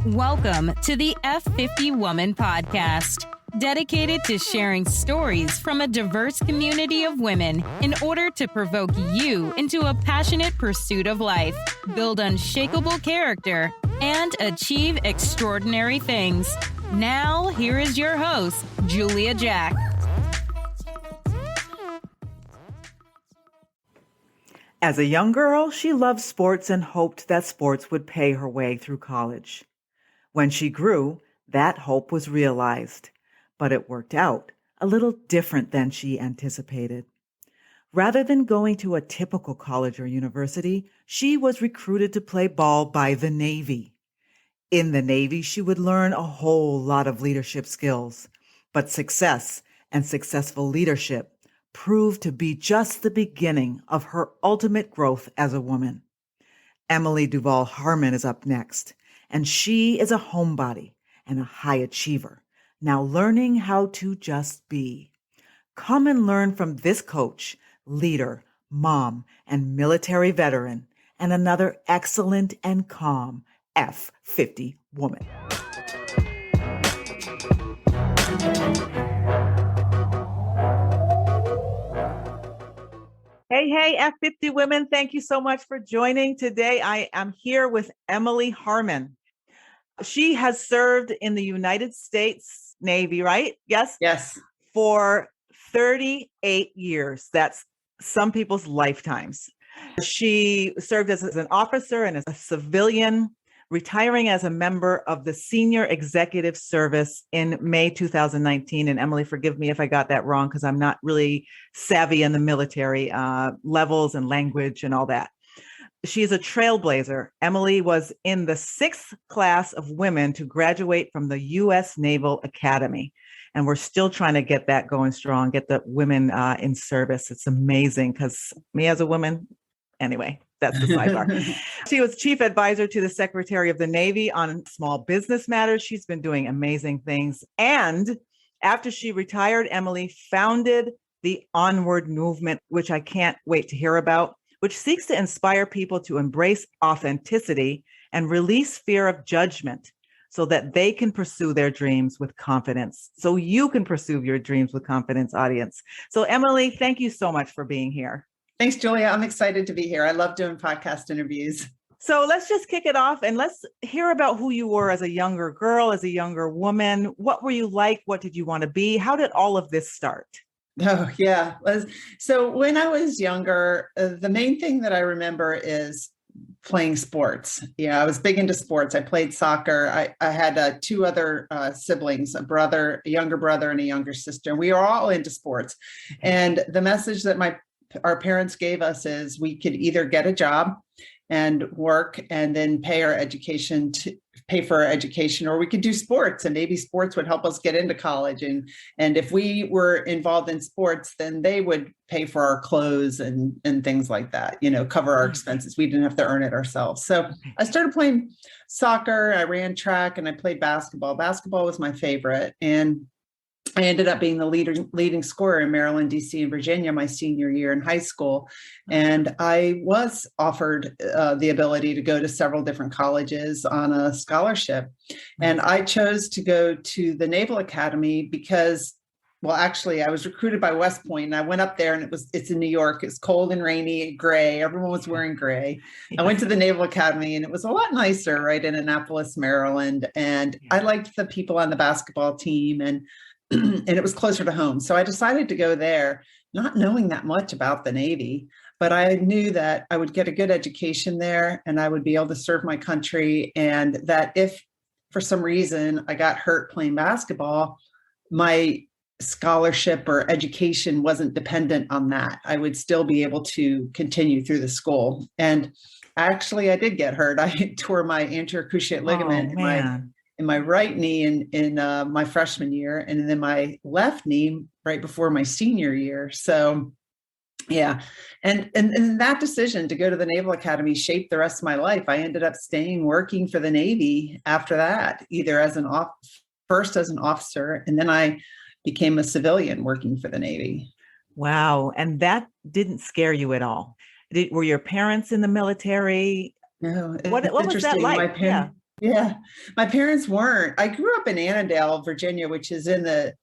Welcome to the F50 Woman Podcast, dedicated to sharing stories from a diverse community of women in order to provoke you into a passionate pursuit of life, build unshakable character, and achieve extraordinary things. Now, here is your host, Julia Jack. As a young girl, she loved sports and hoped that sports would pay her way through college. When she grew, that hope was realized, but it worked out a little different than she anticipated. Rather than going to a typical college or university, she was recruited to play ball by the Navy. In the Navy, she would learn a whole lot of leadership skills, but success and successful leadership proved to be just the beginning of her ultimate growth as a woman. Emily Duval Harman is up next, and she is a homebody and a high achiever, now learning how to just be. Come and learn from this coach, leader, mom, and military veteran, and another excellent and calm F50 woman. Hey, F50 women. Thank you so much for joining today. I am here with Emily Harman. She has served in the United States Navy, right? Yes? Yes. For 38 years. That's some people's lifetimes. She served as an officer and as a civilian, retiring as a member of the Senior Executive Service in May 2019. And Emily, forgive me if I got that wrong, because I'm not really savvy in the military levels and language and all that. She's a trailblazer. Emily was in the 6th class of women to graduate from the U.S. Naval Academy. And we're still trying to get that going strong, get the women in service. It's amazing because me as a woman, anyway, that's the sidebar. She was chief advisor to the Secretary of the Navy on small business matters. She's been doing amazing things. And after she retired, Emily founded the Onward movement, which I can't wait to hear about, which seeks to inspire people to embrace authenticity and release fear of judgment so that they can pursue their dreams with confidence. So you can pursue your dreams with confidence, audience. So Emily, thank you so much for being here. Thanks, Julia. I'm excited to be here. I love doing podcast interviews. So let's just kick it off and let's hear about who you were as a younger girl, as a younger woman. What were you like? What did you want to be? How did all of this start? Oh, yeah. So when I was younger, the main thing that I remember is playing sports. Yeah, I was big into sports. I played soccer. I had 2 other siblings, a younger brother and a younger sister. We were all into sports. And the message that our parents gave us is we could either get a job and work and then pay for our education, or we could do sports and maybe sports would help us get into college. And if we were involved in sports, then they would pay for our clothes and things like that, cover our expenses. We didn't have to earn it ourselves. So I started playing soccer. I ran track and I played basketball. Basketball was my favorite. And I ended up being the leading scorer in Maryland, DC, and Virginia my senior year in high school. And I was offered the ability to go to several different colleges on a scholarship. And I chose to go to the Naval Academy because, well, actually, I was recruited by West Point, and I went up there, and it's in New York. It's cold and rainy, gray. Everyone was wearing gray. I went to the Naval Academy, and it was a lot nicer, right, in Annapolis, Maryland. And I liked the people on the basketball team, and it was closer to home. So I decided to go there, not knowing that much about the Navy, but I knew that I would get a good education there and I would be able to serve my country. And that if for some reason I got hurt playing basketball, my scholarship or education wasn't dependent on that. I would still be able to continue through the school. And actually, I did get hurt. I tore my anterior cruciate ligament in my right knee in my freshman year, and then my left knee right before my senior year. So yeah. And that decision to go to the Naval Academy shaped the rest of my life. I ended up working for the Navy after that, either first as an officer, and then I became a civilian working for the Navy. Wow. And that didn't scare you at all? Were your parents in the military? No, What it's was that interesting. like? Yeah. Yeah, my parents weren't. I grew up in Annandale, Virginia, which is in the,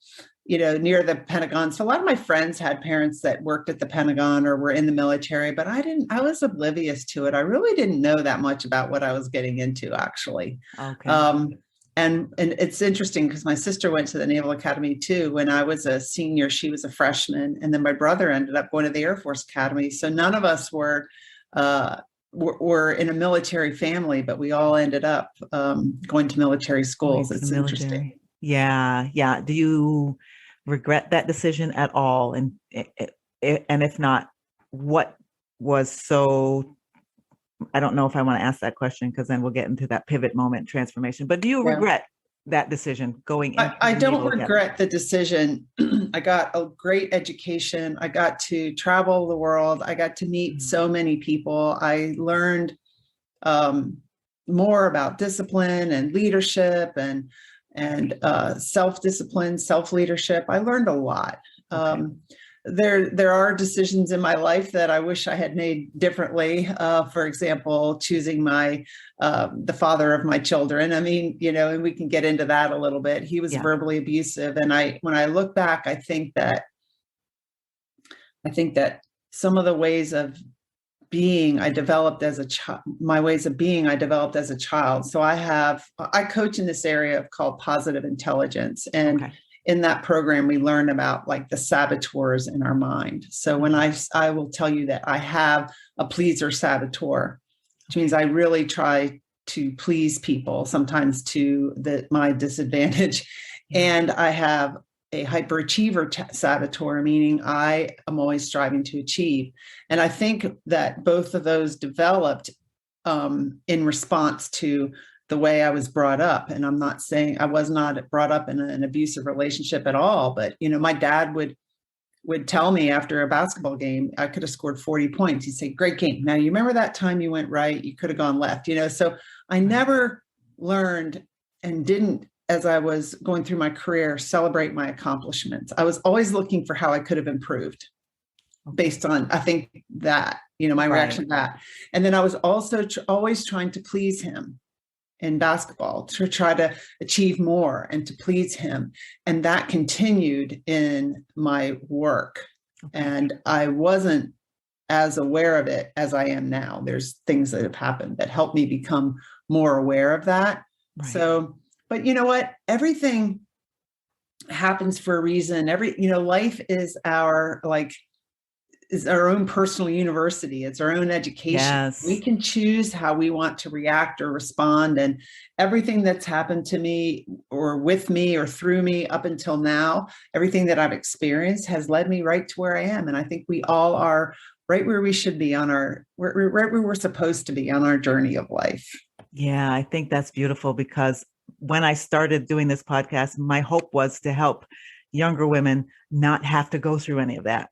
near the Pentagon. So a lot of my friends had parents that worked at the Pentagon or were in the military, but I didn't. I was oblivious to it. I really didn't know that much about what I was getting into, actually. Okay. And it's interesting because my sister went to the Naval Academy too. When I was a senior, she was a freshman, and then my brother ended up going to the Air Force Academy. So none of us were in a military family, but we all ended up going to military schools. It's interesting. Yeah, yeah. Do you regret that decision at all? And if not, what was so? I don't know if I want to ask that question because then we'll get into that pivot moment transformation. But do you regret that decision going into I don't Naval regret Academy? the decision. I got a great education. I got to travel the world. I got to meet so many people. I learned more about discipline and leadership and self-discipline, self-leadership. I learned a lot. Okay. There are decisions in my life that I wish I had made differently. For example, choosing the father of my children. I mean, and we can get into that a little bit. He was verbally abusive. And when I look back, I think that some of the ways of being I developed as a child, my ways of being I developed as a child. So I coach in this area called positive intelligence. And in that program, we learn about like the saboteurs in our mind. So when I will tell you that I have a pleaser saboteur, which means I really try to please people, sometimes to my disadvantage. And I have a hyperachiever saboteur, meaning I am always striving to achieve. And I think that both of those developed in response to the way I was brought up. And I'm not saying I was not brought up in an abusive relationship at all, but my dad would tell me after a basketball game, I could have scored 40 points. He'd say, "Great game. Now you remember that time you went right, you could have gone left," so I never learned and didn't, as I was going through my career, celebrate my accomplishments. I was always looking for how I could have improved based on, I think that, my reaction to that. And then I was also always trying to please him in basketball, to try to achieve more and to please him. And that continued in my work. And I wasn't as aware of it as I am now. There's things that have happened that helped me become more aware of that. Right. So, but you know what? Everything happens for a reason. Life is our own personal university. It's our own education. Yes. We can choose how we want to react or respond. And everything that's happened to me or with me or through me up until now, everything that I've experienced has led me right to where I am. And I think we all are right where we should be right where we're supposed to be on our journey of life. Yeah, I think that's beautiful because when I started doing this podcast, my hope was to help younger women not have to go through any of that.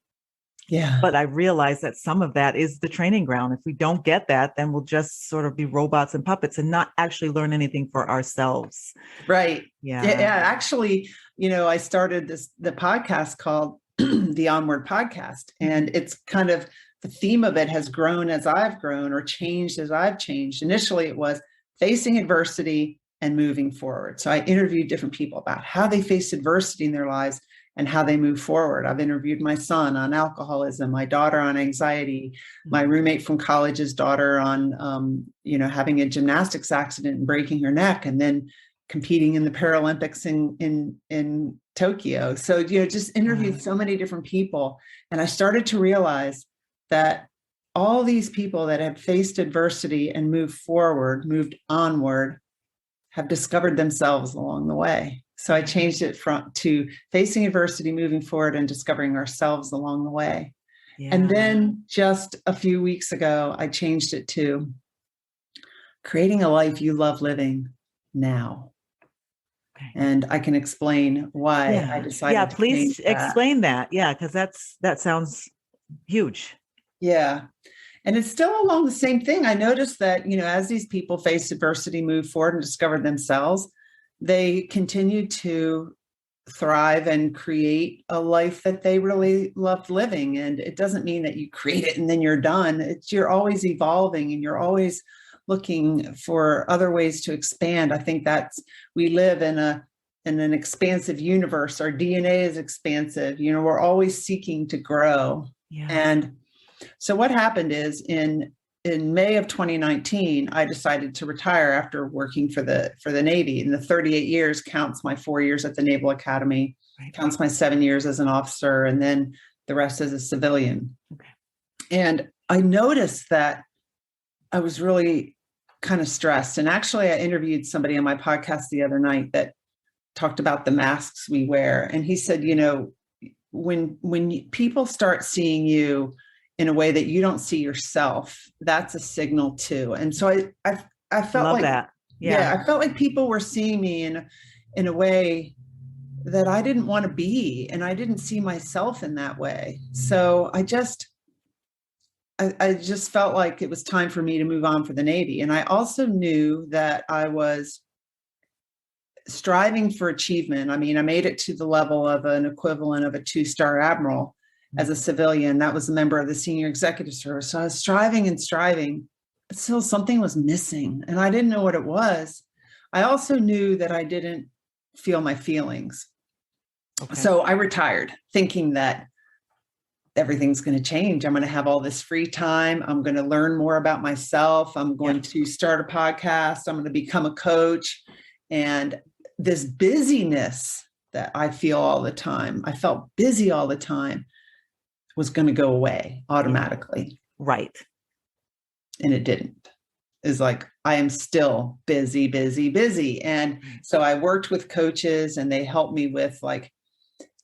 Yeah. But I realized that some of that is the training ground. If we don't get that, then we'll just sort of be robots and puppets and not actually learn anything for ourselves. Right. Yeah. Actually, I started the podcast called the Onward Podcast, and it's kind of the theme of it has grown as I've grown or changed as I've changed. Initially, it was facing adversity and moving forward. So I interviewed different people about how they faced adversity in their lives and how they move forward. I've interviewed my son on alcoholism, my daughter on anxiety, my roommate from college's daughter on, having a gymnastics accident and breaking her neck, and then competing in the Paralympics in Tokyo. So, just interviewed so many different people. And I started to realize that all these people that have faced adversity and moved forward, moved onward, have discovered themselves along the way. So I changed it to facing adversity, moving forward, and discovering ourselves along the way. Yeah. And then just a few weeks ago, I changed it to creating a life you love living now. Okay. And I can explain why I decided. Yeah, please explain that. Yeah, because that sounds huge. Yeah. And it's still along the same thing. I noticed that, as these people faced adversity, moved forward, and discovered themselves, they continue to thrive and create a life that they really loved living. And it doesn't mean that you create it and then you're done. You're always evolving and you're always looking for other ways to expand. I think we live in an expansive universe. Our DNA is expansive. We're always seeking to grow. Yeah. And so what happened is in May of 2019, I decided to retire after working for the Navy. And the 38 years counts my 4 years at the Naval Academy, counts my 7 years as an officer, and then the rest as a civilian. Okay. And I noticed that I was really kind of stressed. And actually, I interviewed somebody on my podcast the other night that talked about the masks we wear. And he said, when people start seeing you in a way that you don't see yourself, that's a signal too. And so I felt Love like that. Yeah, I felt like people were seeing me in a way that I didn't want to be, and I didn't see myself in that way. So I just felt like it was time for me to move on for the Navy. And I also knew that I was striving for achievement. I mean, I made it to the level of an equivalent of a 2-star admiral as a civilian. That was a member of the senior executive service. So I was striving, but still something was missing, and I didn't know what it was. I also knew that I didn't feel my feelings. Okay. So I retired thinking that everything's going to change. I'm going to have all this free time. I'm going to learn more about myself. I'm going to start a podcast. I'm going to become a coach. And this busyness that I feel all the time, I felt busy all the time, was going to go away automatically. Right. And it didn't. It's like, I am still busy, busy, busy. And so I worked with coaches, and they helped me with like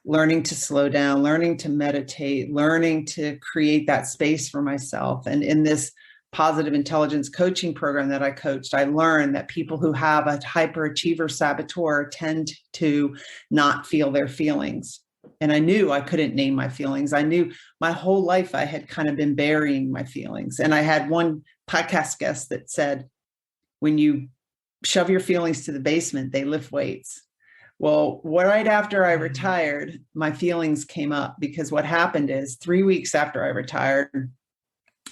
learning to slow down, learning to meditate, learning to create that space for myself. And in this positive intelligence coaching program that I coached, I learned that people who have a hyperachiever saboteur tend to not feel their feelings. And I knew I couldn't name my feelings. I knew my whole life I had kind of been burying my feelings. And I had one podcast guest that said, when you shove your feelings to the basement, they lift weights. Well, right after I retired, my feelings came up, because what happened is 3 weeks after I retired,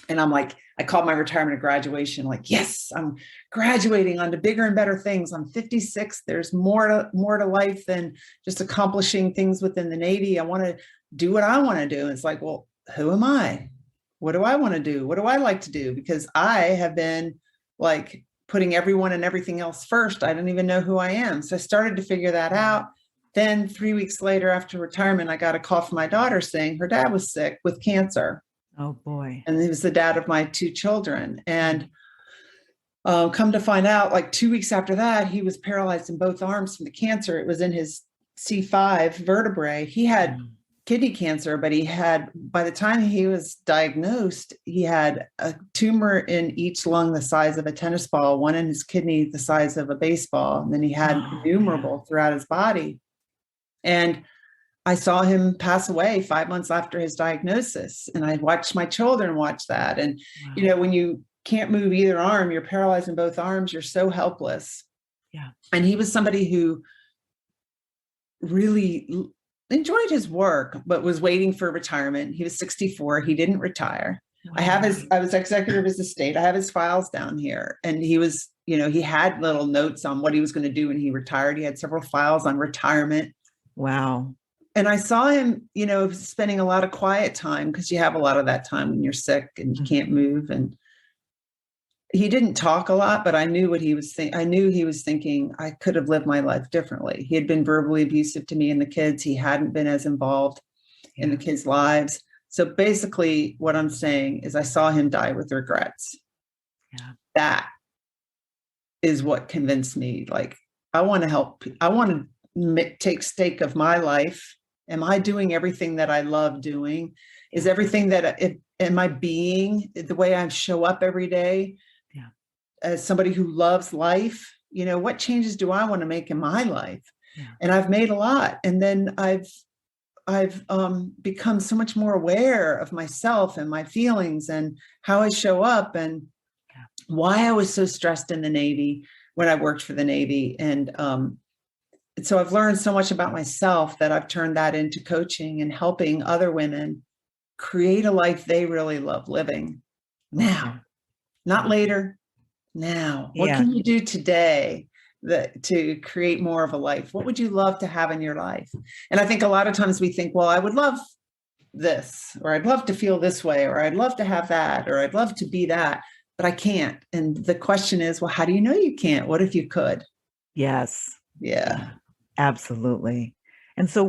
and I'm like, I called my retirement a graduation, like, yes, I'm graduating onto bigger and better things. I'm 56. There's more to life than just accomplishing things within the Navy. I want to do what I want to do. And it's like, well, who am I? What do I want to do? What do I like to do? Because I have been like putting everyone and everything else first. I don't even know who I am. So I started to figure that out. Then 3 weeks later, after retirement, I got a call from my daughter saying her dad was sick with cancer. Oh boy. And he was the dad of my 2 children. And come to find out, like 2 weeks after that, he was paralyzed in both arms from the cancer. It was in his C5 vertebrae. He had kidney cancer, but by the time he was diagnosed, he had a tumor in each lung the size of a tennis ball, one in his kidney the size of a baseball. And then he had innumerable throughout his body. And I saw him pass away 5 months after his diagnosis. And I watched my children watch that. And, when you can't move either arm, you're paralyzed in both arms, you're so helpless. Yeah. And he was somebody who really enjoyed his work, but was waiting for retirement. He was 64. He didn't retire. Wow. I was executive of his estate. I have his files down here. And he was, he had little notes on what he was going to do when he retired. He had several files on retirement. Wow. And I saw him, spending a lot of quiet time, because you have a lot of that time when you're sick and you can't move. And he didn't talk a lot, but I knew what he was thinking. I knew he was thinking I could have lived my life differently. He had been verbally abusive to me and the kids. He hadn't been as involved in the kids' lives. So basically what I'm saying is I saw him die with regrets. Yeah. That is what convinced me. Like, I want to help. I want to take stake of my life. Am I doing everything that I love doing? Is everything am I being the way I show up every day? Yeah. As somebody who loves life, what changes do I want to make in my life? Yeah. And I've made a lot. And then I've become so much more aware of myself and my feelings and how I show up, and why I was so stressed in the Navy when I worked for the Navy. And so I've learned so much about myself that I've turned that into coaching and helping other women create a life they really love living now, not later, now? What can you do today to create more of a life? What would you love to have in your life? And I think a lot of times we think, well, I would love this, or I'd love to feel this way, or I'd love to have that, or I'd love to be that, but I can't. And the question is, well, how do you know you can't? What if you could? Yes. Yeah. Absolutely. And so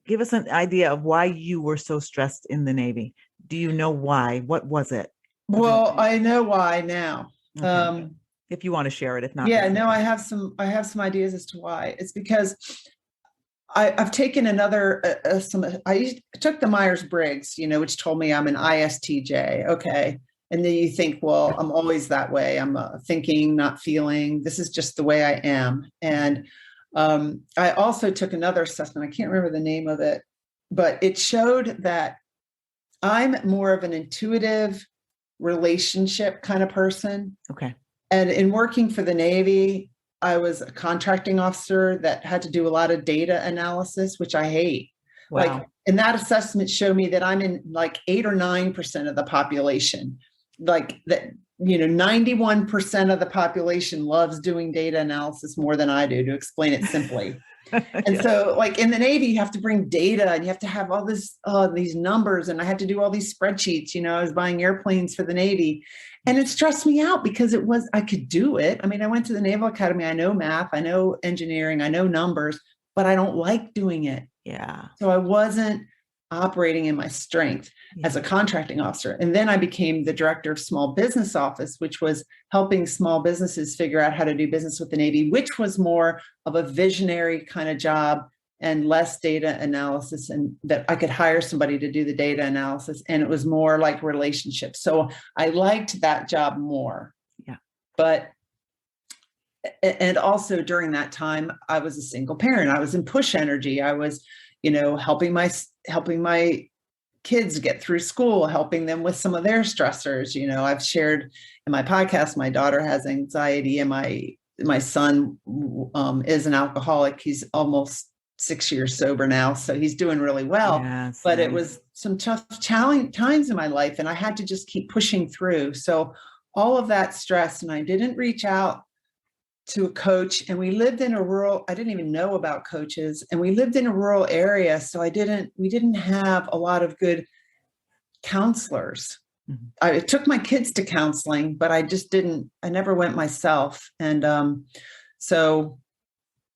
give us an idea of why you were so stressed in the Navy. Do you know why? What was it? Well, I know why now. Okay. If you want to share it, if not. Yeah, no, I have some ideas as to why. It's because I've taken I took the Myers-Briggs, which told me I'm an ISTJ. Okay. And then you think, well, I'm always that way. I'm thinking, not feeling. This is just the way I am. And I also took another assessment. I can't remember the name of it, but it showed that I'm more of an intuitive relationship kind of person. Okay. And in working for the Navy, I was a contracting officer that had to do a lot of data analysis, which I hate. Wow. And that assessment showed me that I'm in 8 or 9% of the population. 91% of the population loves doing data analysis more than I do, to explain it simply. And so in the Navy, you have to bring data and you have to have all these numbers. And I had to do all these spreadsheets. I was buying airplanes for the Navy, and it stressed me out because I could do it. I mean, I went to the Naval Academy. I know math, I know engineering, I know numbers, but I don't like doing it. Yeah. So I wasn't operating in my strength as a contracting officer. And then I became the director of small business office, which was helping small businesses figure out how to do business with the Navy, which was more of a visionary kind of job and less data analysis, and that I could hire somebody to do the data analysis. And it was more like relationships. So I liked that job more. Yeah. And also during that time, I was a single parent. I was in push energy. I was, helping my kids get through school, helping them with some of their stressors. I've shared in my podcast, my daughter has anxiety, and my son is an alcoholic. He's almost 6 years sober now, so he's doing really well. Yes, but It was some tough, challenging times in my life, and I had to just keep pushing through. So all of that stress, and I didn't reach out to a coach, and we lived in I didn't even know about coaches, and we lived in a rural area. So we didn't have a lot of good counselors. Mm-hmm. I took my kids to counseling, but I never went myself. And so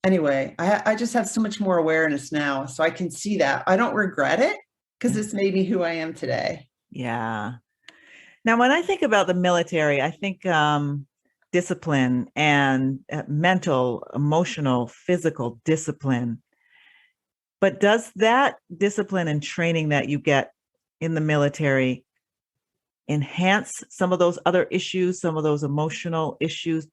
anyway, I just have so much more awareness now. So I can see that. I don't regret it because it's made me who I am today. Yeah. Now, when I think about the military, I think, discipline and mental, emotional, physical discipline. But does that discipline and training that you get in the military enhance some of those other issues, some of those emotional issues?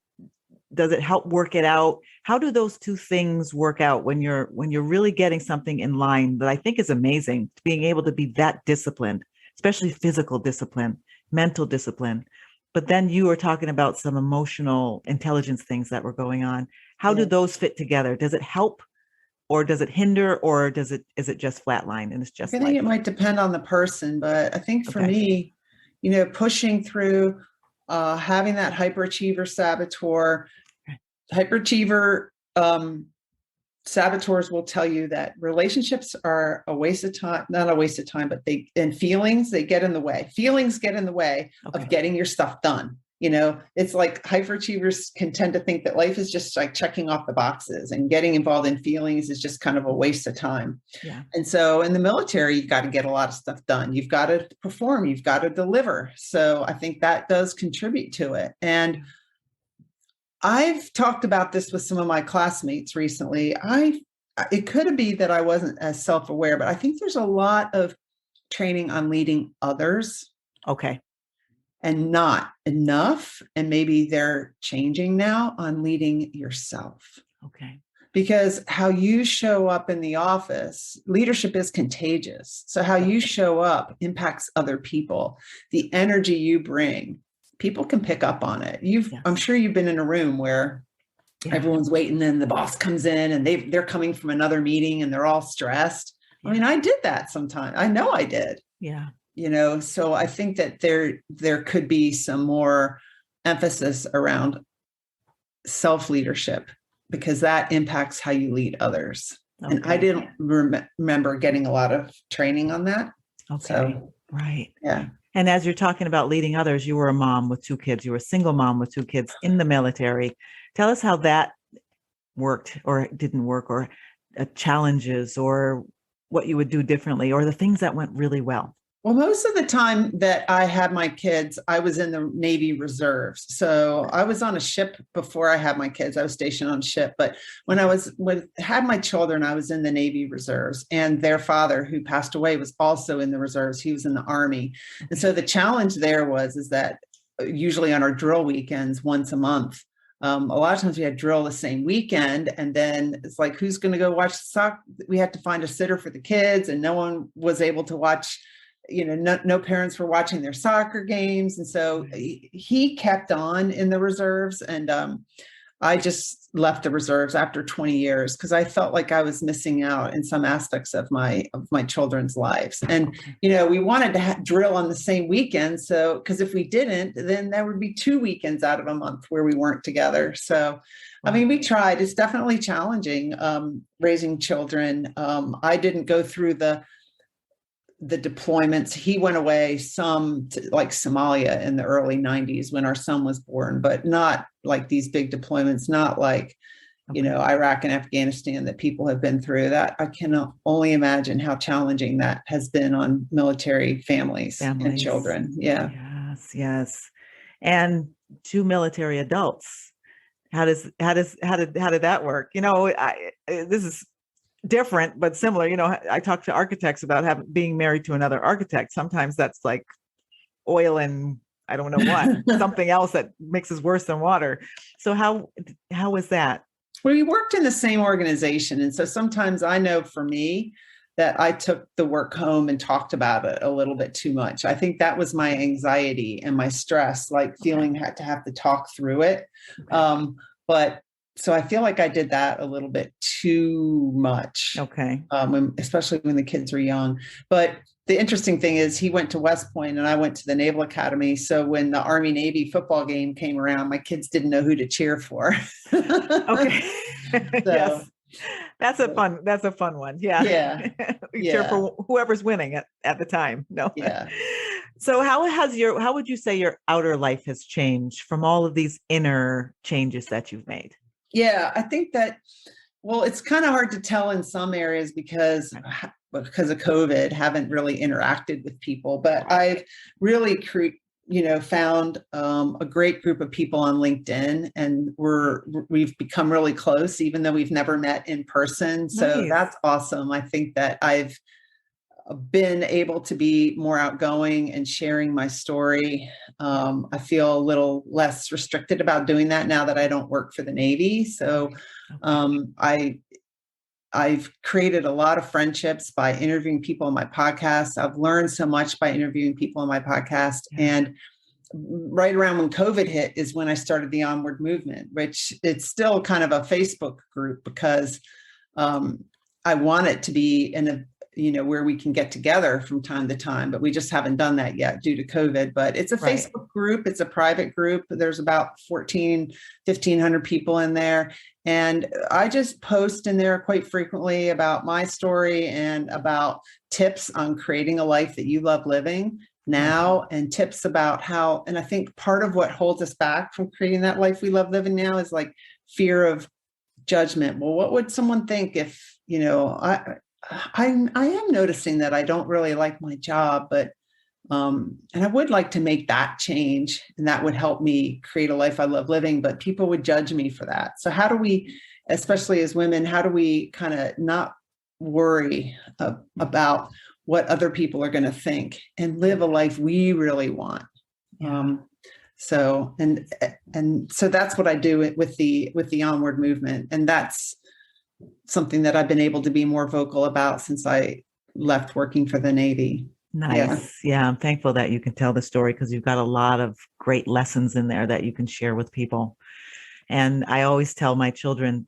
Does it help work it out? How do those two things work out when you're really getting something in line that I think is amazing, being able to be that disciplined, especially physical discipline, mental discipline? But then you were talking about some emotional intelligence things that were going on. How do those fit together? Does it help, or does it hinder, or is it just flatline and it's just I think it might depend on the person, but I think for me, pushing through, having that hyperachiever saboteur, saboteurs will tell you that relationships are a waste of time, not a waste of time, but feelings, they get in the way. Feelings get in the way of getting your stuff done. It's like hyperachievers can tend to think that life is just like checking off the boxes, and getting involved in feelings is just kind of a waste of time. Yeah. And so in the military, you've got to get a lot of stuff done. You've got to perform, you've got to deliver. So I think that does contribute to it. And I've talked about this with some of my classmates recently. It could be that I wasn't as self-aware, but I think there's a lot of training on leading others. Okay. And not enough. And maybe they're changing now on leading yourself. Okay. Because how you show up in the office, leadership is contagious. So how you show up impacts other people. The energy you bring, people can pick up on it. I'm sure you've been in a room where everyone's waiting, and the boss comes in, and they're coming from another meeting, and they're all stressed. Yeah. I mean, I did that sometimes. I know I did. Yeah. So I think that there could be some more emphasis around self-leadership, because that impacts how you lead others. Okay. And I didn't remember getting a lot of training on that. Okay. So, right. Yeah. And as you're talking about leading others, you were a mom with 2 kids. You were a single mom with 2 kids in the military. Tell us how that worked or didn't work, or challenges, or what you would do differently, or the things that went really well. Well, most of the time that I had my kids, I was in the Navy Reserves. So I was on a ship before I had my kids. I was stationed on a ship. But when I had my children, I was in the Navy Reserves. And their father, who passed away, was also in the reserves. He was in the Army. And so the challenge there is that usually on our drill weekends, once a month, a lot of times we had drill the same weekend, and then it's like, who's going to go watch soccer? We had to find a sitter for the kids, and no one was able to watch. No parents were watching their soccer games. And so he kept on in the reserves. And I just left the reserves after 20 years because I felt like I was missing out in some aspects of my children's lives. And, we wanted to drill on the same weekend. So, because if we didn't, then there would be 2 weekends out of a month where we weren't together. So, I mean, we tried. It's definitely challenging raising children. I didn't go through the deployments. He went away some to like Somalia in the early 90s when our son was born, but not like these big deployments, not like, Iraq and Afghanistan that people have been through. That I can only imagine how challenging that has been on military families. And children. Yeah. Yes. And 2 military adults. How did that work? This is different, but similar. I talk to architects about being married to another architect. Sometimes that's like oil and I don't know what, something else that mixes worse than water. So how was that? Well, we worked in the same organization. And so sometimes I know for me that I took the work home and talked about it a little bit too much. I think that was my anxiety and my stress, like feeling to have to talk through it. But so I feel like I did that a little bit too much. Okay. Especially when the kids were young. But the interesting thing is he went to West Point and I went to the Naval Academy. So when the Army Navy football game came around, my kids didn't know who to cheer for. Okay. Yes. That's a fun one. Yeah. Yeah. Cheer for whoever's winning at the time. No. Yeah. So how would you say your outer life has changed from all of these inner changes that you've made? Yeah, I think that, well, it's kind of hard to tell in some areas because of COVID, haven't really interacted with people, but I've really found a great group of people on LinkedIn, and we've become really close, even though we've never met in person. So Nice. That's awesome. I think that I've been able to be more outgoing and sharing my story. I feel a little less restricted about doing that now that I don't work for the Navy. So I've created a lot of friendships by interviewing people on my podcast. I've learned so much by interviewing people on my podcast. And right around when COVID hit is when I started the Onward movement, which it's still kind of a Facebook group because I want it to be where we can get together from time to time, but we just haven't done that yet due to COVID. But it's a Facebook group. It's a private group. There's about 1,500 people in there. And I just post in there quite frequently about my story and about tips on creating a life that you love living now, and tips about how, and I think part of what holds us back from creating that life we love living now is like fear of judgment. Well, what would someone think if, I am noticing that I don't really like my job, but and I would like to make that change, and that would help me create a life I love living, but people would judge me for that. So how do we, especially as women, how do we kind of not worry about what other people are going to think and live a life we really want? So that's what I do with the Onward movement, and that's something that I've been able to be more vocal about since I left working for the Navy. Nice. Yeah. I'm thankful that you can tell the story because you've got a lot of great lessons in there that you can share with people. And I always tell my children,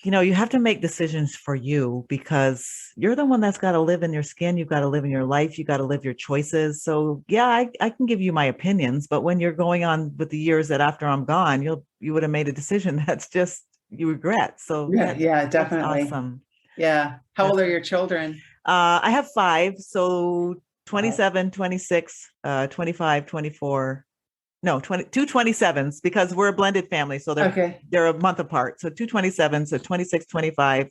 you have to make decisions for you because you're the one that's got to live in your skin. You've got to live in your life. You got to live your choices. So yeah, I can give you my opinions, but when you're going on with the years that after I'm gone, you would have made a decision that's just you regret. So Yeah, yeah, that's definitely. awesome. Yeah. How old are your children? I have five. So Wow. 27, 26, 25, 24. No, 22 27s because we're a blended family. So Okay. they're a month apart. So 2 27s, so 26, 25,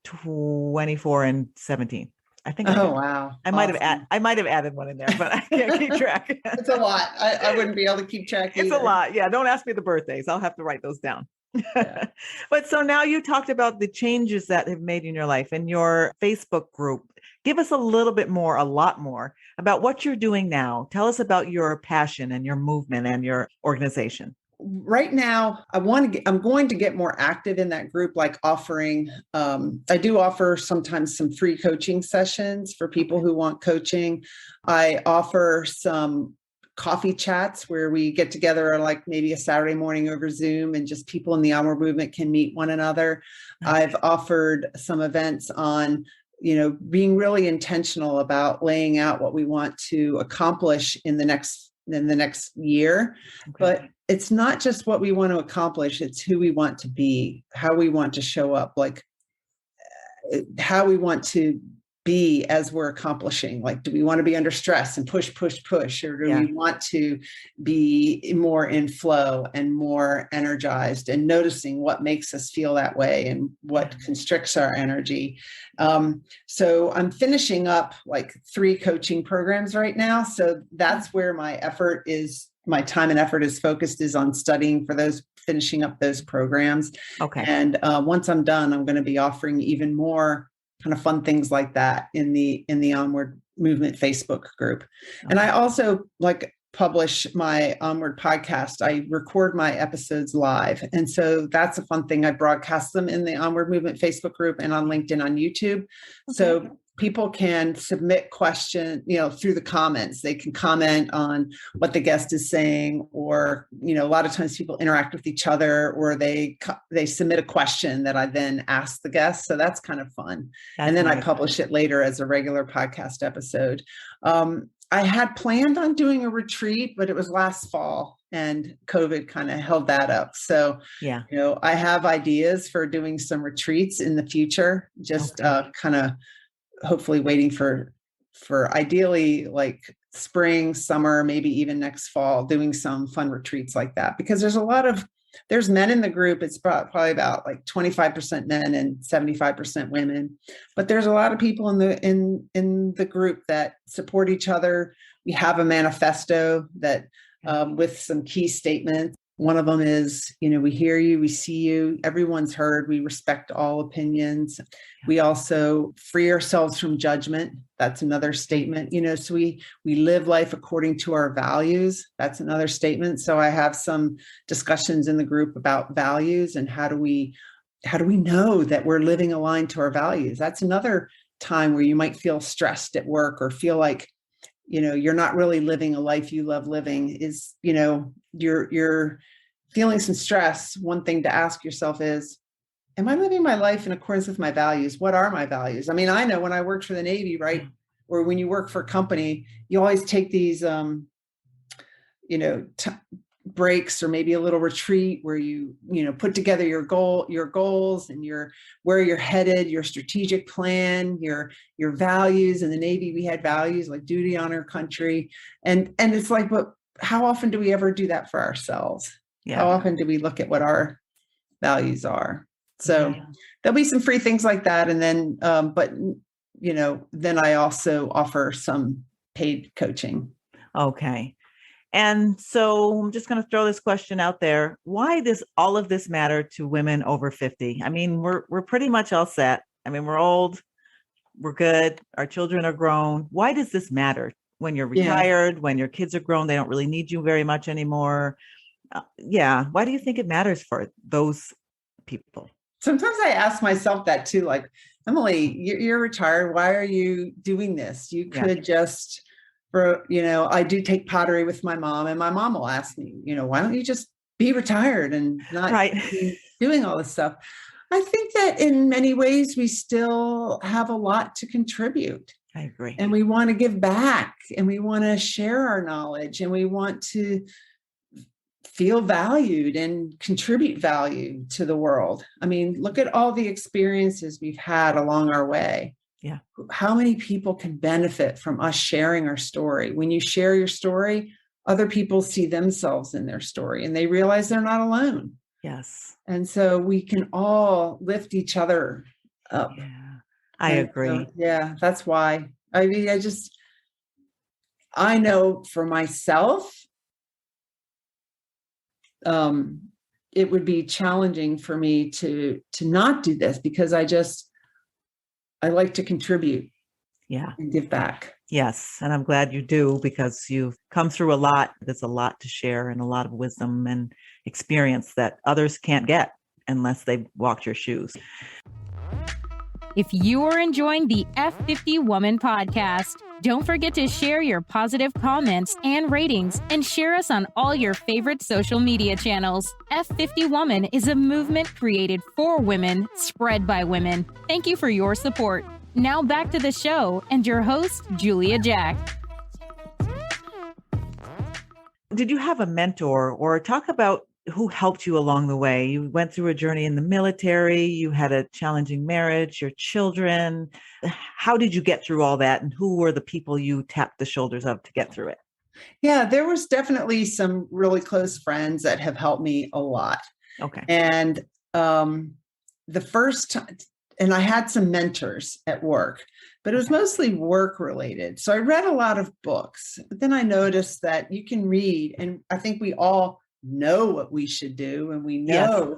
24, and 17. I think Oh, wow. Awesome. I might have added one in there, but I can't keep track. It's a lot. I wouldn't be able to keep track It's a either. lot. Yeah, don't ask me the birthdays. I'll have to write those down. Yeah. But so now you talked about the changes that have made in your life and your Facebook group. Give us a lot more about what you're doing now. Tell us about your passion and your movement and your organization. Right now, I'm going to get more active in that group, like offering, I do offer sometimes some free coaching sessions for people who want coaching. I offer some coffee chats where we get together like maybe a Saturday morning over Zoom and just people in the onward movement can meet one another. I've offered some events on being really intentional about laying out what we want to accomplish in the next year. Okay. But it's not just what we want to accomplish, it's who we want to be, how we want to show up, like how we want to be as we're accomplishing. Like, do we want to be under stress and push, or do we want to be more in flow and more energized and noticing what makes us feel that way and what constricts our energy? So I'm finishing up like 3 coaching programs right now. So that's where my time and effort is focused, is on studying for those, finishing up those programs. Okay. And once I'm done, I'm going to be offering even more kind of fun things like that in the Onward Movement Facebook group. Okay. And I also publish my Onward podcast. I record my episodes live. And so that's a fun thing. I broadcast them in the Onward Movement Facebook group and on LinkedIn, on YouTube. Okay. So people can submit questions, through the comments. They can comment on what the guest is saying, or, a lot of times people interact with each other, or they submit a question that I then ask the guest. So that's kind of fun. And then nice. I publish it later as a regular podcast episode. I had planned on doing a retreat, but it was last fall and COVID kind of held that up. So, I have ideas for doing some retreats in the future, just kind of hopefully waiting for ideally like spring, summer, maybe even next fall, doing some fun retreats like that, because there's men in the group. It's probably about like 25% men and 75% women, but there's a lot of people in the group that support each other. We have a manifesto that with some key statements. One of them is, we hear you, we see you, everyone's heard, we respect all opinions. We also free ourselves from judgment. That's another statement, so we live life according to our values. That's another statement. So I have some discussions in the group about values and how do we know that we're living aligned to our values. That's another time where you might feel stressed at work or feel like, you're not really living a life you love living, is, you're feeling some stress. One thing to ask yourself is, am I living my life in accordance with my values? What are my values? I mean, I know when I worked for the Navy, right? Or when you work for a company, you always take these, breaks or maybe a little retreat where you put together your goals and where you're headed, your strategic plan, your values. In the Navy, we had values like duty, honor, country. And it's like, but how often do we ever do that for ourselves? Yeah. How often do we look at what our values are? So there'll be some free things like that. And then, then I also offer some paid coaching. Okay. And so I'm just going to throw this question out there. Why does all of this matter to women over 50? I mean, we're pretty much all set. I mean, we're old, we're good. Our children are grown. Why does this matter when you're retired, when your kids are grown, they don't really need you very much anymore? Why do you think it matters for those people? Sometimes I ask myself that too, like, Emily, you're retired. Why are you doing this? You could just... I do take pottery with my mom, and my mom will ask me, why don't you just be retired and not be doing all this stuff? I think that in many ways we still have a lot to contribute. I agree. And we want to give back, and we want to share our knowledge, and we want to feel valued and contribute value to the world. I mean, look at all the experiences we've had along our way. Yeah. How many people can benefit from us sharing our story? When you share your story, other people see themselves in their story and they realize they're not alone. Yes. And so we can all lift each other up. Yeah. I agree. So, yeah, that's why. I mean, I know for myself, it would be challenging for me to not do this, because I like to contribute. Yeah. And give back. Yes. And I'm glad you do, because you've come through a lot. There's a lot to share and a lot of wisdom and experience that others can't get unless they've walked your shoes. If you are enjoying the F50 Woman podcast, don't forget to share your positive comments and ratings, and share us on all your favorite social media channels. F50 Woman is a movement created for women, spread by women. Thank you for your support. Now back to the show and your host, Julia Jack. Did you have a mentor, or talk about who helped you along the way? You went through a journey in the military, you had a challenging marriage, your children. How did you get through all that? And who were the people you tapped the shoulders of to get through it? Yeah, there was definitely some really close friends that have helped me a lot. Okay. And the first time, and I had some mentors at work, but it was mostly work related. So I read a lot of books, but then I noticed that you can read, and I think we all know what we should do. And we know,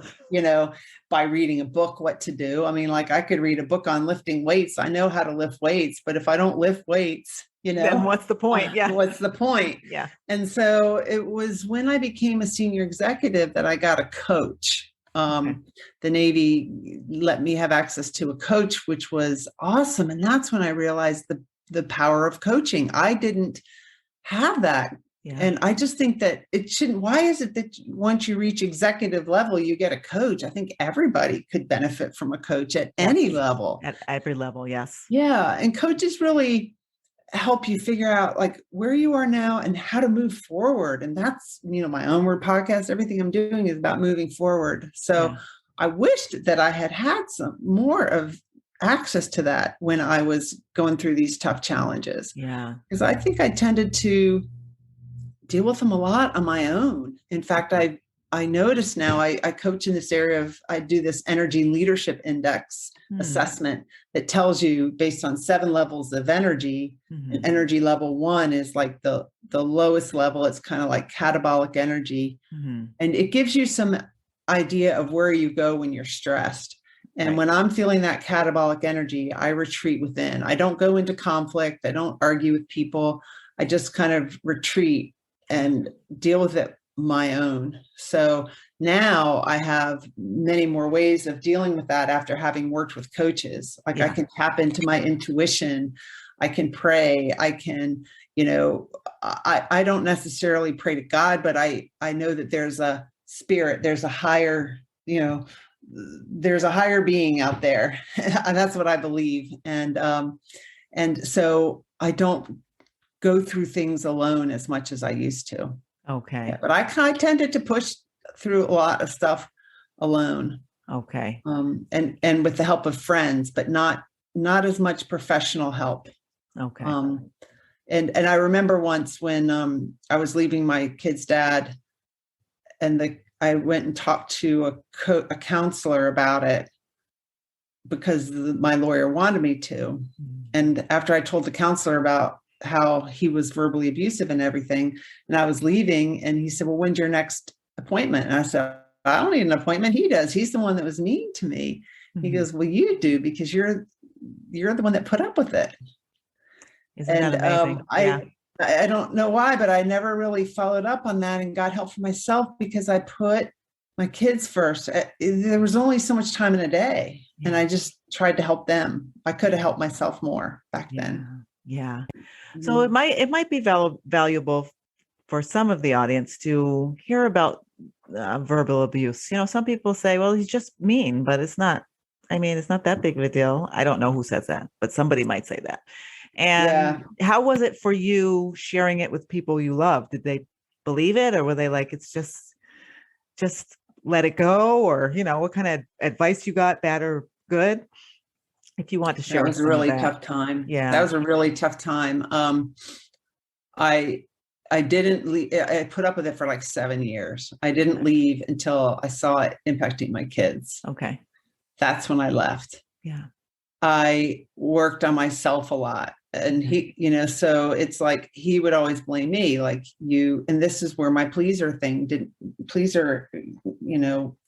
by reading a book, what to do. I mean, like I could read a book on lifting weights. I know how to lift weights, but if I don't lift weights, then what's the point? Yeah. What's the point? Yeah. And so it was when I became a senior executive that I got a coach. The Navy let me have access to a coach, which was awesome. And that's when I realized the power of coaching. I didn't have that. Yeah. And I just think that it shouldn't. Why is it that once you reach executive level, you get a coach? I think everybody could benefit from a coach at any level. At every level, yes. Yeah. And coaches really help you figure out like where you are now and how to move forward. And that's, my Onward podcast, everything I'm doing is about moving forward. So I wished that I had some more of access to that when I was going through these tough challenges. Yeah. Because I think I tended to deal with them a lot on my own. In fact, I notice now I coach in this area of, I do this energy leadership index assessment that tells you based on 7 levels of energy, and energy level 1 is like the lowest level. It's kind of like catabolic energy. And it gives you some idea of where you go when you're stressed. And when I'm feeling that catabolic energy, I retreat within. I don't go into conflict. I don't argue with people. I just kind of retreat and deal with it my own. So now I have many more ways of dealing with that after having worked with coaches. Like I can tap into my intuition. I can pray. I can, I don't necessarily pray to God, but I know that there's a spirit, there's a higher, there's a higher being out there. And that's what I believe. And so I don't go through things alone as much as I used to. Okay. Yeah, but I tended to push through a lot of stuff alone. Okay. And with the help of friends, but not as much professional help. Okay. And I remember once when I was leaving my kid's dad, and I went and talked to a counselor about it because my lawyer wanted me to. And after I told the counselor about how he was verbally abusive and everything, and I was leaving, and he said, well, when's your next appointment? And I said, I don't need an appointment. He does. He's the one that was mean to me. He goes, well, you do, because you're the one that put up with it. Isn't that amazing? I don't know why, but I never really followed up on that and got help for myself because I put my kids first. There was only so much time in a day, and I just tried to help them. I could have helped myself more back then. Yeah. So it might be valuable for some of the audience to hear about verbal abuse. Some people say, well, he's just mean, but it's not. I mean, it's not that big of a deal. I don't know who says that, but somebody might say that. And Yeah. how was it for you sharing it with people you love? Did they believe it, or were they like, it's just let it go? Or, what kind of advice you got, bad or good? If you want to share That was a some of really that. tough time. Yeah. That was a really tough time. I didn't leave. I put up with it for like 7 years. I didn't leave until I saw it impacting my kids. Okay. That's when I left. Yeah. I worked on myself a lot. And he, so it's like, he would always blame me, like and this is where my pleaser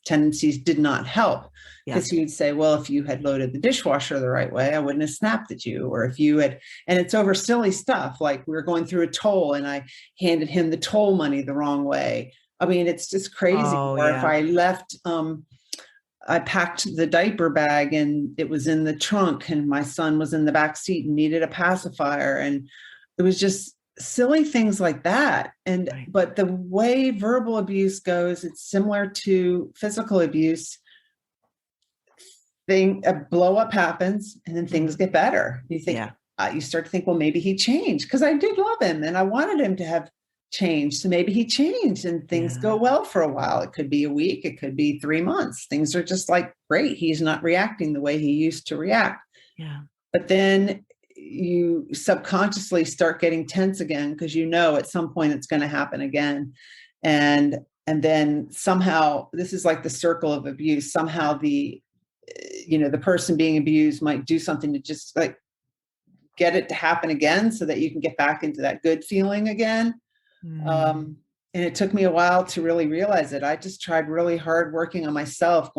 tendencies did not help. Because he would say, well, if you had loaded the dishwasher the right way, I wouldn't have snapped at you. Or if you had, and it's over silly stuff. Like we were going through a toll and I handed him the toll money the wrong way. I mean, it's just crazy. Or if I left, I packed the diaper bag and it was in the trunk and my son was in the back seat and needed a pacifier. And it was just silly things like that. But the way verbal abuse goes, it's similar to physical abuse. A blow up happens and then things get better. You think, you start to think, well, maybe he changed, because I did love him and I wanted him to have changed. So maybe he changed and things go well for a while. It could be a week. It could be 3 months. Things are just like, great. He's not reacting the way he used to react. Yeah. But then you subconsciously start getting tense again, because at some point it's going to happen again. And then somehow, this is like the circle of abuse. Somehow the person being abused might do something to just like get it to happen again so that you can get back into that good feeling again. And it took me a while to really realize it. I just tried really hard working on myself,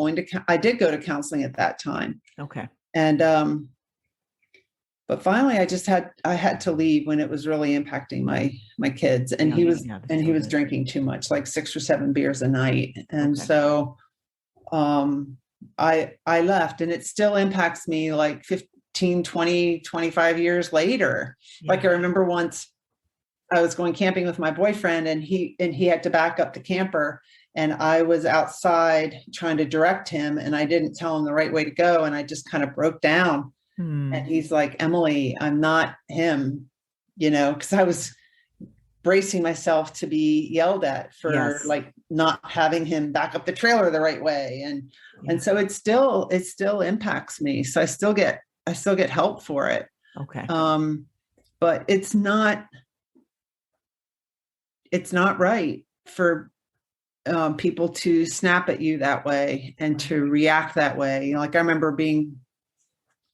I did go to counseling at that time. Okay. And, but finally I had to leave when it was really impacting my kids, and he was drinking too much, like 6 or 7 beers a night. And so, I left, and it still impacts me like 15, 20, 25 years later. Yeah. Like I remember once I was going camping with my boyfriend, and he had to back up the camper, and I was outside trying to direct him, and I didn't tell him the right way to go. And I just kind of broke down. And he's like, Emily, I'm not him, because I was bracing myself to be yelled at for like not having him back up the trailer the right way. And so it still impacts me. So I still get help for it. Okay. But it's not right for people to snap at you that way and to react that way. Like I remember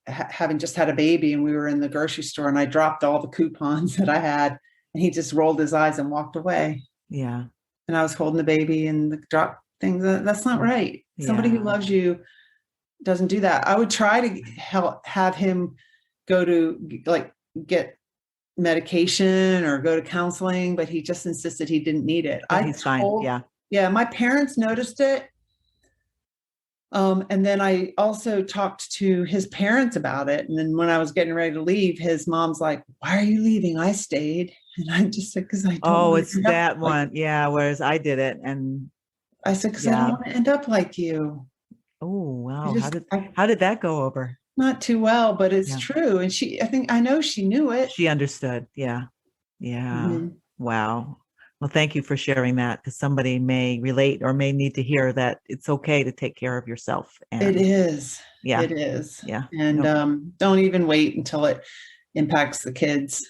having just had a baby, and we were in the grocery store, and I dropped all the coupons that I had, and he just rolled his eyes and walked away. Yeah. And I was holding the baby and the drop things. That's not right. Yeah. Somebody who loves you doesn't do that. I would try to have him go to get medication or go to counseling, but he just insisted he didn't need it. He's fine. Yeah. Yeah. My parents noticed it. And then I also talked to his parents about it. And then when I was getting ready to leave, his mom's like, why are you leaving? I stayed. And I just said, because I don't want it's that one. Yeah. Whereas I did it. And I said, because I don't want to end up like you. Oh, wow. How did that go over? Not too well, but it's true. And I know she knew it. She understood. Yeah. Yeah. Mm-hmm. Wow. Well, thank you for sharing that, because somebody may relate or may need to hear that it's okay to take care of yourself. And it is. Yeah. It is. Yeah. And don't even wait until it impacts the kids.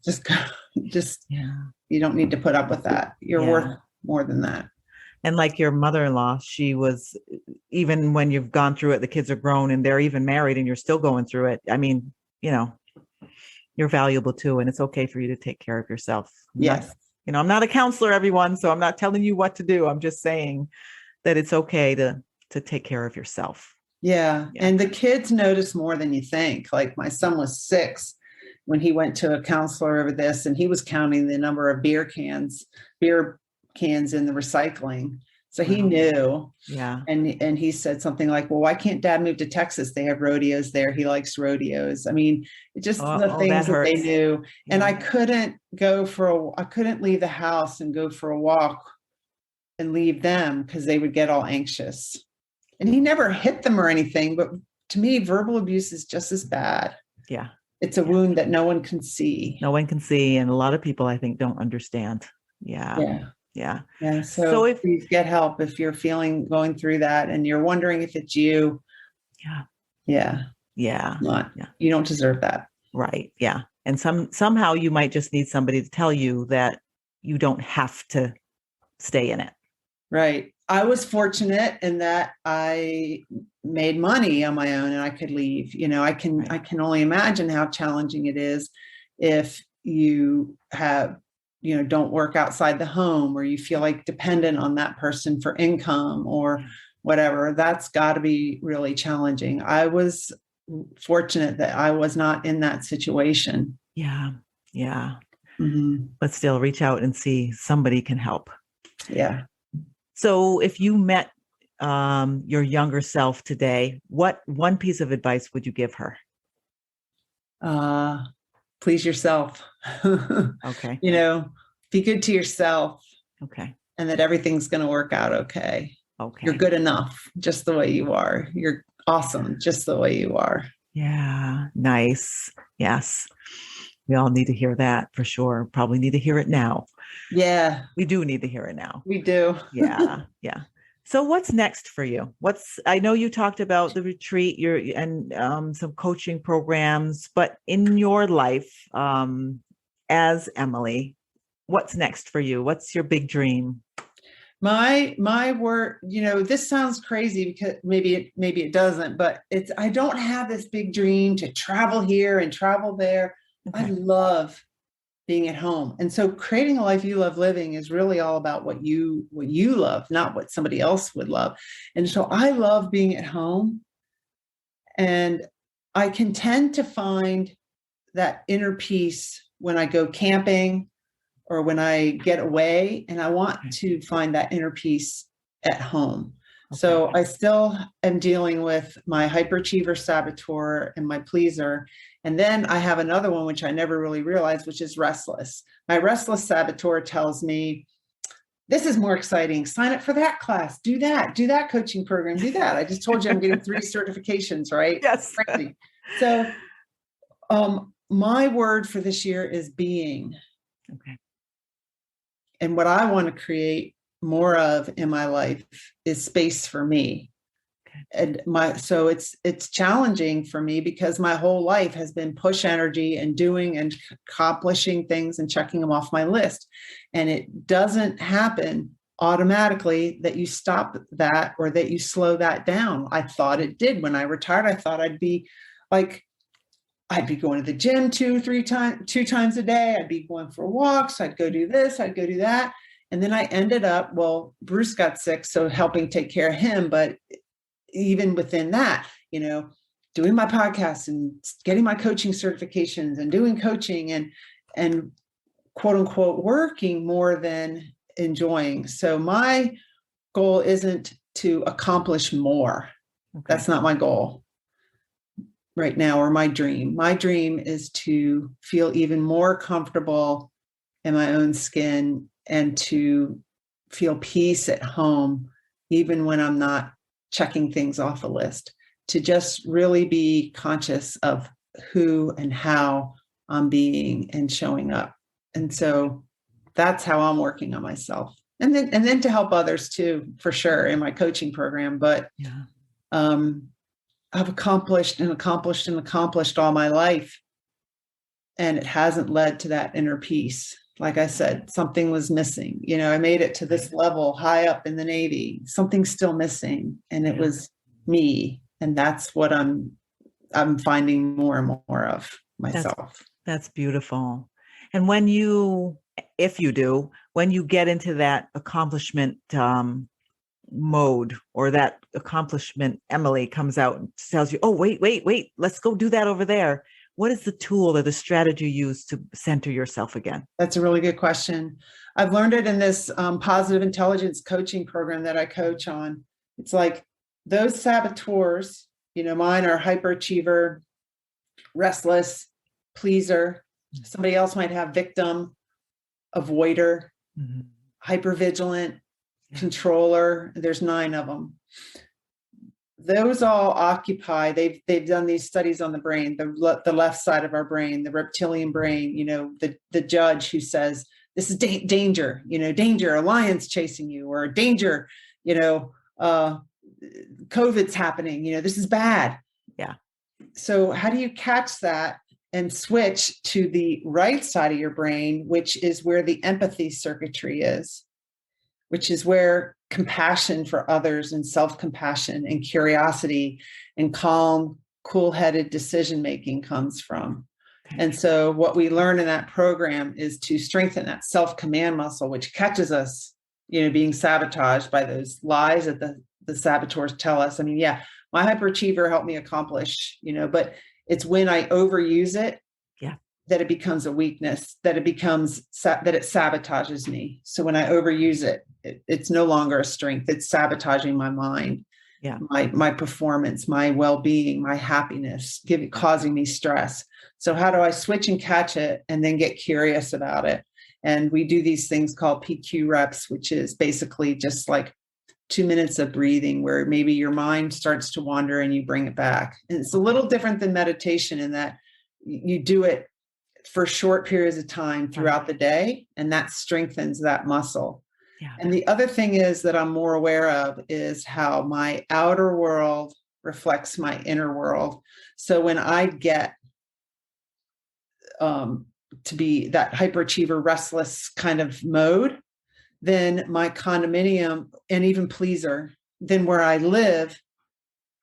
Just you don't need to put up with that. You're worth more than that. And like your mother-in-law, she was, even when you've gone through it, the kids are grown and they're even married and you're still going through it. I mean, you're valuable too. And it's okay for you to take care of yourself. Yes. I'm not a counselor, everyone, so I'm not telling you what to do. I'm just saying that it's okay to take care of yourself. Yeah. And the kids notice more than you think. Like my son was 6 when he went to a counselor over this, and he was counting the number of beer cans in the recycling. So he knew. Yeah. And he said something like, well, why can't Dad move to Texas? They have rodeos there. He likes rodeos. I mean, just the things that they knew. Yeah. And I couldn't leave the house and go for a walk and leave them because they would get all anxious. And he never hit them or anything, but to me, verbal abuse is just as bad. Yeah. It's a wound that no one can see. No one can see. And a lot of people, I think, don't understand. Yeah. Yeah. Yeah. Yeah. So if please get help if you're going through that and you're wondering if it's you. Yeah. Yeah. Yeah. Not. Yeah. You don't deserve that. Right. Yeah. And somehow you might just need somebody to tell you that you don't have to stay in it. Right. I was fortunate in that I made money on my own and I could leave. I can only imagine how challenging it is if you have, don't work outside the home, or you feel like dependent on that person for income or whatever. That's got to be really challenging. I was fortunate that I was not in that situation. Yeah. Yeah. Mm-hmm. But still reach out and see somebody can help. Yeah. So if you met your younger self today, what one piece of advice would you give her? Please yourself. Okay. Be good to yourself. Okay. And that everything's going to work out okay. Okay. You're good enough just the way you are. You're awesome just the way you are. Yeah. Nice. Yes. We all need to hear that for sure. Probably need to hear it now. Yeah. We do need to hear it now. We do. Yeah. Yeah. So what's next for you? I know you talked about the retreat, and some coaching programs, but in your life, as Emily, what's next for you? What's your big dream? My word, this sounds crazy because maybe it doesn't, but I don't have this big dream to travel here and travel there. Okay. I love being at home. And so creating a life you love living is really all about what you love, not what somebody else would love. And so I love being at home, and I can tend to find that inner peace when I go camping or when I get away, and I want to find that inner peace at home. Okay. So I still am dealing with my hyperachiever saboteur and my pleaser. And then I have another one, which I never really realized, which is restless. My restless saboteur tells me, this is more exciting. Sign up for that class. Do that coaching program. Do that. I just told you I'm getting 3 certifications, right? Yes. Crazy. So my word for this year is being. Okay. And what I want to create more of in my life is space for me. And so it's challenging for me because my whole life has been push energy and doing and accomplishing things and checking them off my list. And it doesn't happen automatically that you stop that or that you slow that down. I thought it did when I retired. I thought I'd be going to the gym 2 times a day. I'd be going for walks. I'd go do this. I'd go do that. And then I ended up, Bruce got sick, so helping take care of him. But even within that, doing my podcast and getting my coaching certifications and doing coaching and quote unquote working more than enjoying. So my goal isn't to accomplish more. Okay. That's not my goal right now, or my dream. My dream is to feel even more comfortable in my own skin and to feel peace at home, even when I'm not checking things off a list, to just really be conscious of who and how I'm being and showing up. And so that's how I'm working on myself. And then to help others too, for sure, in my coaching program. But I've accomplished all my life, and it hasn't led to that inner peace. Like I said, something was missing. I made it to this level high up in the Navy. Something's still missing, and it was me. And that's what I'm finding more and more of myself. That's beautiful. And when you get into that accomplishment mode, or that accomplishment Emily comes out and tells you, oh, wait, let's go do that over there. What is the tool or the strategy you use to center yourself again? That's a really good question. I've learned it in this positive intelligence coaching program that I coach on. It's like those saboteurs, mine are hyperachiever, restless, pleaser. Somebody else might have victim, avoider, hypervigilant, controller. There's 9 of them. Those all occupy, they've done these studies on the brain, the left side of our brain, the reptilian brain, the judge who says, this is danger, danger, a lion's chasing you, or danger, COVID's happening, this is bad. Yeah. So how do you catch that and switch to the right side of your brain, which is where the empathy circuitry is, which is where compassion for others and self-compassion and curiosity and calm, cool-headed decision-making comes from. And so what we learn in that program is to strengthen that self-command muscle, which catches us, being sabotaged by those lies that the saboteurs tell us. I mean, yeah, my hyperachiever helped me accomplish, but it's when I overuse it, that it becomes a weakness, that it sabotages me. So when I overuse it, it's no longer a strength. It's sabotaging my mind, my performance, my well-being, my happiness, causing me stress. So how do I switch and catch it and then get curious about it? And we do these things called PQ reps, which is basically just like 2 minutes of breathing where maybe your mind starts to wander and you bring it back. And it's a little different than meditation in that you do it for short periods of time throughout the day, and that strengthens that muscle. Yeah. And the other thing is that I'm more aware of is how my outer world reflects my inner world. So when I get to be that hyperachiever, restless kind of mode, then my condominium and even pleaser, then where I live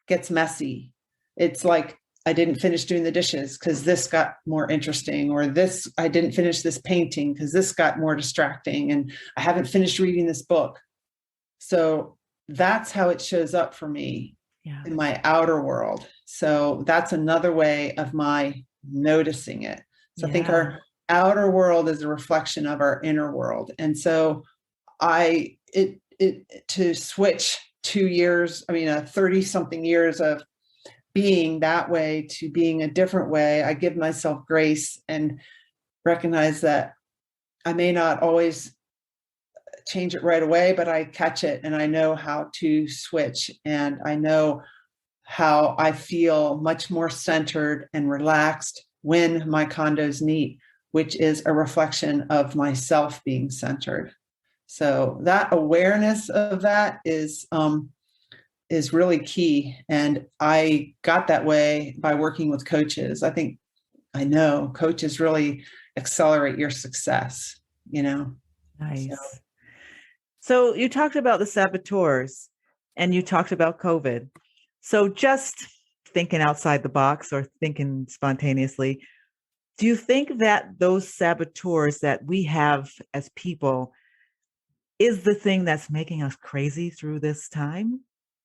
gets messy. It's like, I didn't finish doing the dishes because this got more interesting, or I didn't finish this painting because this got more distracting, and I haven't finished reading this book. So that's how it shows up for me in my outer world. So that's another way of my noticing it. So I think our outer world is a reflection of our inner world. And so to switch 30 something years of being that way to being a different way, I give myself grace and recognize that I may not always change it right away, but I catch it and I know how to switch, and I know how I feel much more centered and relaxed when my condo's neat, which is a reflection of myself being centered. So that awareness of that is really key. And I got that way by working with coaches. I know coaches really accelerate your success, Nice. So you talked about the saboteurs and you talked about COVID. So just thinking outside the box or thinking spontaneously, do you think that those saboteurs that we have as people is the thing that's making us crazy through this time?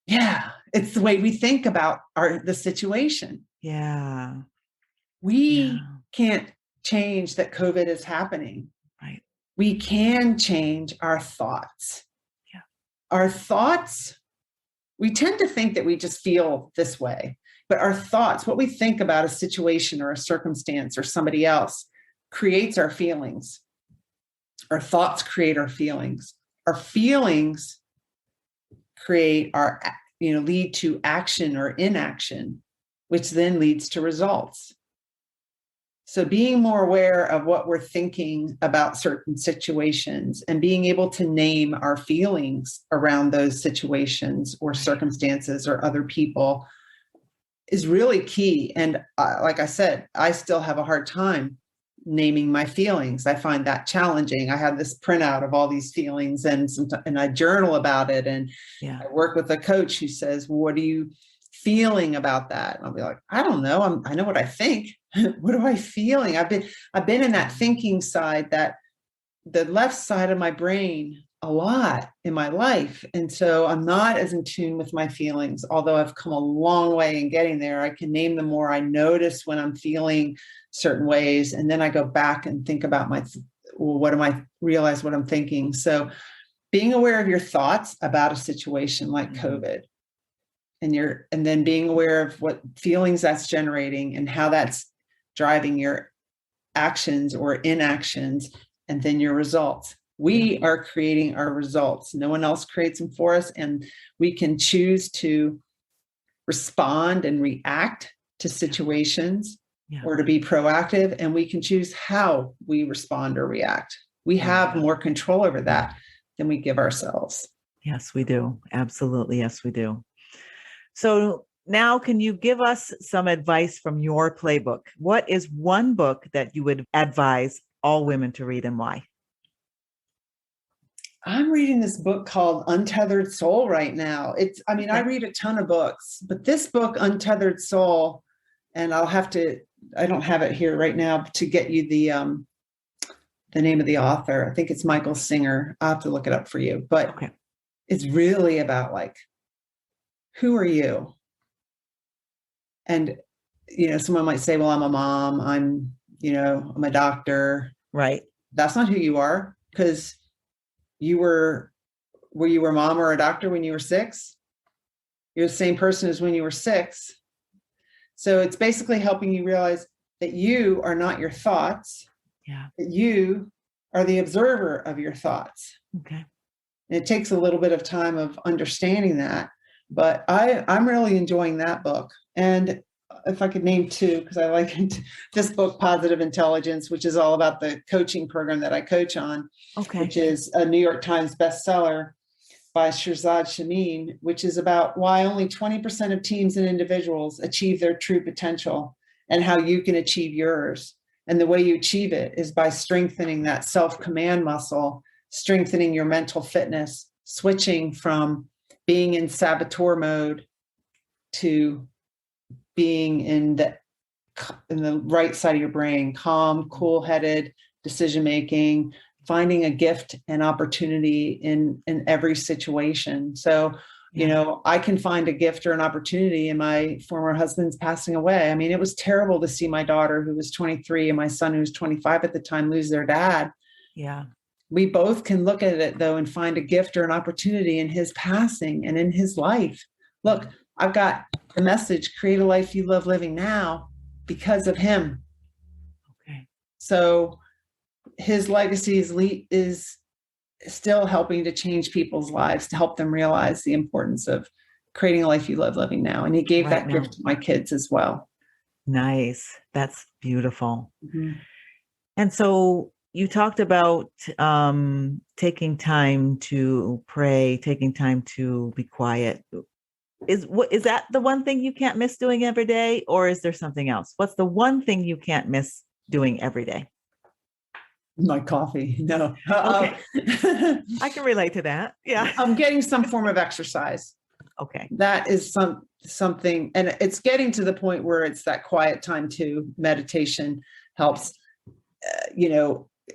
Yeah, it's the way we think about the situation. Yeah. We can't change that COVID is happening. Right. We can change our thoughts. Yeah. Our thoughts, we tend to think that we just feel this way, but our thoughts, what we think about a situation or a circumstance or somebody else, creates our feelings. Our thoughts create our feelings. Our feelings lead to action or inaction, which then leads to results. So being more aware of what we're thinking about certain situations and being able to name our feelings around those situations or circumstances or other people is really key. And like I said, I still have a hard time naming my feelings. I find that challenging. I have this printout of all these feelings and I journal about it. And I work with a coach who says, well, what are you feeling about that? And I'll be like, I don't know. I know what I think. What am I feeling? I've been in that thinking side, that the left side of my brain a lot in my life. And so I'm not as in tune with my feelings, although I've come a long way in getting there. I can name them more. I notice when I'm feeling certain ways. And then I go back and think about realize what I'm thinking. So being aware of your thoughts about a situation like COVID, and then being aware of what feelings that's generating and how that's driving your actions or inactions, and then your results. We are creating our results. No one else creates them for us. And we can choose to respond and react to situations or to be proactive. And we can choose how we respond or react. We have more control over that than we give ourselves. Yes, we do. Absolutely. Yes, we do. So now, can you give us some advice from your playbook? What is one book that you would advise all women to read and why? I'm reading this book called Untethered Soul right now. I read a ton of books, but this book, Untethered Soul, and I don't have it here right now to get you the name of the author. I think it's Michael Singer. I'll have to look it up for you, but it's really about like, who are you? And, someone might say, well, I'm a mom. I'm a doctor. Right. That's not who you are, because were you a mom or a doctor when you were 6? You're the same person as when you were 6. So it's basically helping you realize that you are not your thoughts. Yeah. That you are the observer of your thoughts. Okay. And it takes a little bit of time of understanding that, but I'm really enjoying that book. And if I could name 2, because I like this book, Positive Intelligence, which is all about the coaching program that I coach on, which is a New York Times bestseller by Shirzad Chamine, which is about why only 20% of teams and individuals achieve their true potential and how you can achieve yours. And the way you achieve it is by strengthening that self-command muscle, strengthening your mental fitness, switching from being in saboteur mode to being in the right side of your brain, calm, cool-headed decision-making, finding a gift and opportunity in every situation. So, I can find a gift or an opportunity in my former husband's passing away. I mean, it was terrible to see my daughter, who was 23, and my son, who was 25 at the time, lose their dad. Yeah. We both can look at it, though, and find a gift or an opportunity in his passing and in his life. Look, I've got the message, create a life you love living now, because of him. Okay. So his legacy is still helping to change people's lives, to help them realize the importance of creating a life you love living now. And he gave that gift to my kids as well. Nice. That's beautiful. Mm-hmm. And so you talked about taking time to pray, taking time to be quiet. Is that the one thing you can't miss doing every day, or is there something else? What's the one thing you can't miss doing every day? My coffee. No. Okay. I can relate to that. Yeah. I'm getting some form of exercise. Okay. That is something, and it's getting to the point where it's that quiet time too. Meditation helps.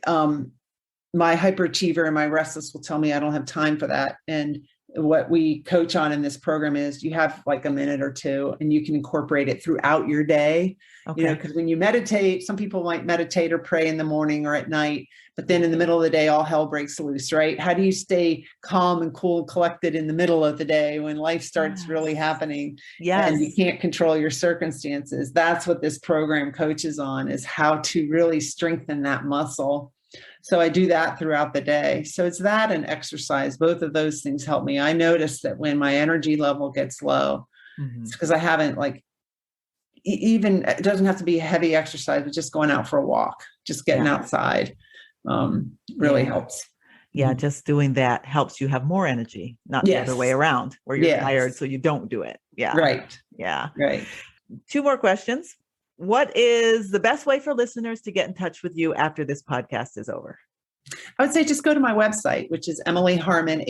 My hyperachiever and my restless will tell me I don't have time for that. And what we coach on in this program is you have like a minute or 2, and you can incorporate it throughout your day. Because when you meditate, some people might meditate or pray in the morning or at night, but then in the middle of the day, all hell breaks loose, right? How do you stay calm and cool and collected in the middle of the day when life starts really happening? Yes. And you can't control your circumstances? That's what this program coaches on, is how to really strengthen that muscle. So I do that throughout the day. So it's that and exercise. Both of those things help me. I notice that when my energy level gets low, it's because I haven't even, it doesn't have to be heavy exercise, but just going out for a walk, just getting outside really helps. Yeah. Just doing that helps you have more energy, not the other way around where you're tired, so you don't do it. Yeah. Right. Yeah. Right. 2 more questions. What is the best way for listeners to get in touch with you after this podcast is over? I would say just go to my website, which is emilyharman,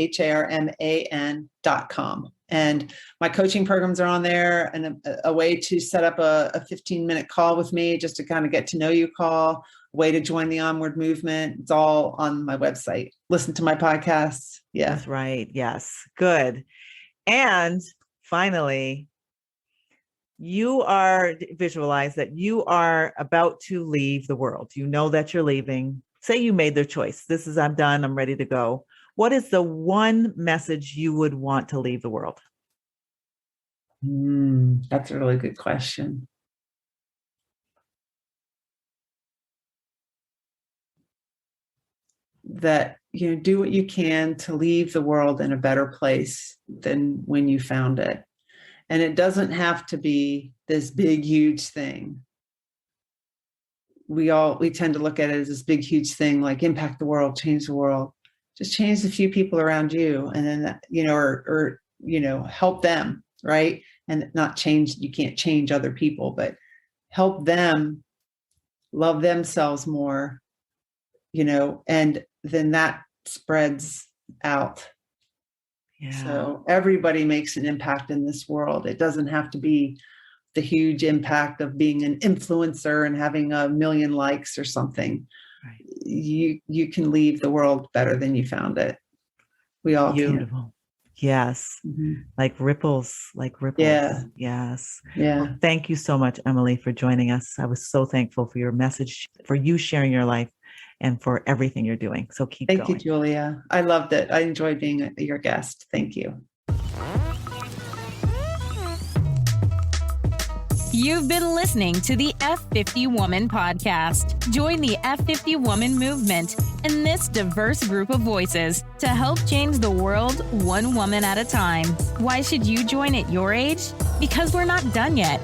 HARMAN.com. And my coaching programs are on there, and a way to set up a 15-minute call with me, just to kind of get to know you call, a way to join the onward movement. It's all on my website. Listen to my podcasts. Yeah. That's right. Yes. Good. And finally, visualize that you are about to leave the world. You know that you're leaving. Say you made their choice. I'm done. I'm ready to go. What is the one message you would want to leave the world? That's a really good question. that, do what you can to leave the world in a better place than when you found it. And it doesn't have to be this big, huge thing. We tend to look at it as this big, huge thing, like impact the world, change the world. Just change the few people around you, and then, or help them, right? And not change, you can't change other people, but help them love themselves more, and then that spreads out. Yeah. So everybody makes an impact in this world. It doesn't have to be the huge impact of being an influencer and having 1 million likes or something. Right. You can leave the world better than you found it. We all Beautiful. can. Yes. Mm-hmm. Like ripples. Yeah. Yes. Yeah. Well, thank you so much, Emily, for joining us. I was so thankful for your message, for you sharing your life, and for everything you're doing. So keep going. Thank you, Julia. I loved it. I enjoyed being your guest. Thank you. You've been listening to the F50 Woman podcast. Join the F50 Woman movement and this diverse group of voices to help change the world one woman at a time. Why should you join at your age? Because we're not done yet.